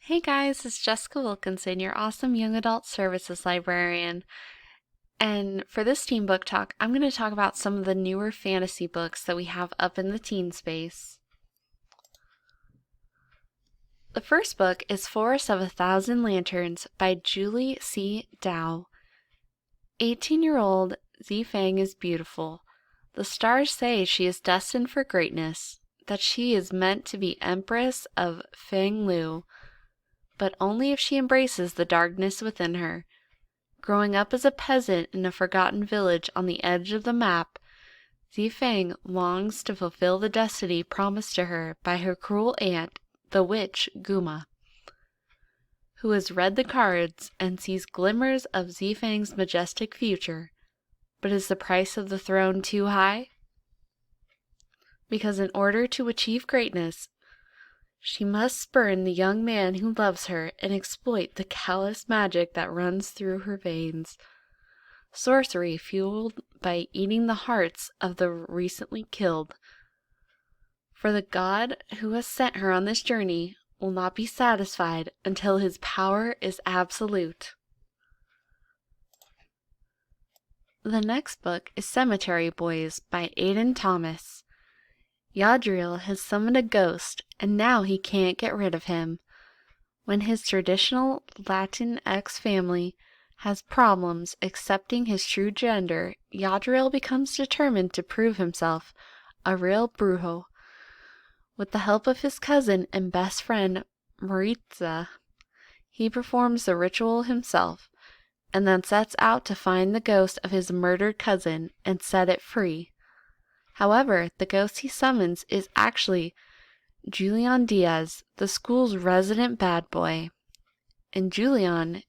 Hey guys, it's Jessica Wilkinson, your awesome young adult services librarian. And for this teen book talk, I'm going to talk about some of the newer fantasy books that we have up in the teen space. The first book is Forest of a Thousand Lanterns by Julie C. Dow. 18-year-old Zifang is beautiful. The stars say she is destined for greatness, that she is meant to be Empress of Fenglu, but only if she embraces the darkness within her. Growing up as a peasant in a forgotten village on the edge of the map, Zifeng longs to fulfill the destiny promised to her by her cruel aunt, the witch Guma, who has read the cards and sees glimmers of Zifeng's majestic future. But is the price of the throne too high? Because in order to achieve greatness, she must spurn the young man who loves her and exploit the callous magic that runs through her veins. Sorcery fueled by eating the hearts of the recently killed. For the god who has sent her on this journey will not be satisfied until his power is absolute. The next book is Cemetery Boys by Aidan Thomas. Yadriel has summoned a ghost, and now he can't get rid of him. When his traditional Latinx family has problems accepting his true gender, Yadriel becomes determined to prove himself a real brujo. With the help of his cousin and best friend Maritza, he performs the ritual himself, and then sets out to find the ghost of his murdered cousin and set it free. However, the ghost he summons is actually Julian Diaz, the school's resident bad boy. And Julian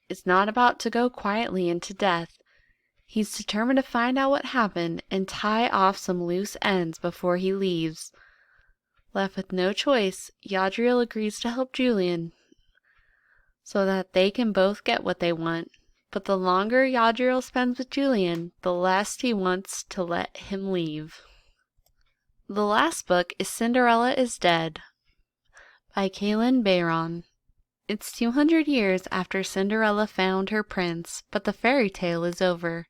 is not about to go quietly into death. He's determined to find out what happened and tie off some loose ends before he leaves. Left with no choice, Yadriel agrees to help Julian so that they can both get what they want. But the longer Yadriel spends with Julian, the less he wants to let him leave. The last book is Cinderella is Dead by Kaylin Bayron. It's 200 years after Cinderella found her prince, but the fairy tale is over.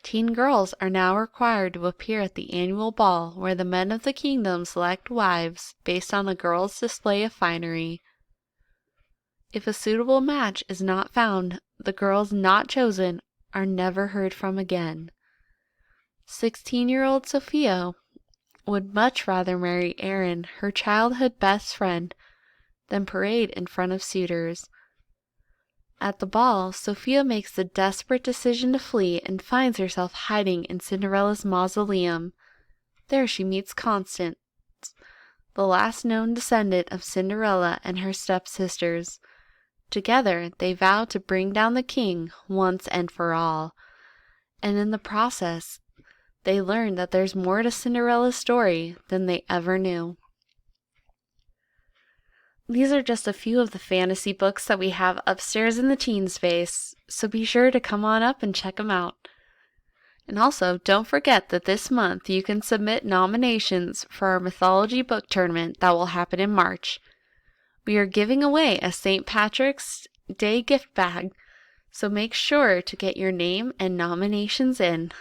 Teen girls are now required to appear at the annual ball where the men of the kingdom select wives based on the girl's display of finery. If a suitable match is not found, the girls not chosen are never heard from again. 16-year-old Sophia would much rather marry Aaron, her childhood best friend, than parade in front of suitors. At the ball, Sophia makes the desperate decision to flee and finds herself hiding in Cinderella's mausoleum. There she meets Constance, the last known descendant of Cinderella and her stepsisters. Together, they vow to bring down the king once and for all. And in the process, they learn that there's more to Cinderella's story than they ever knew. These are just a few of the fantasy books that we have upstairs in the teen space, so be sure to come on up and check them out. And also, don't forget that this month you can submit nominations for our mythology book tournament that will happen in March. We are giving away a St. Patrick's Day gift bag, so make sure to get your name and nominations in.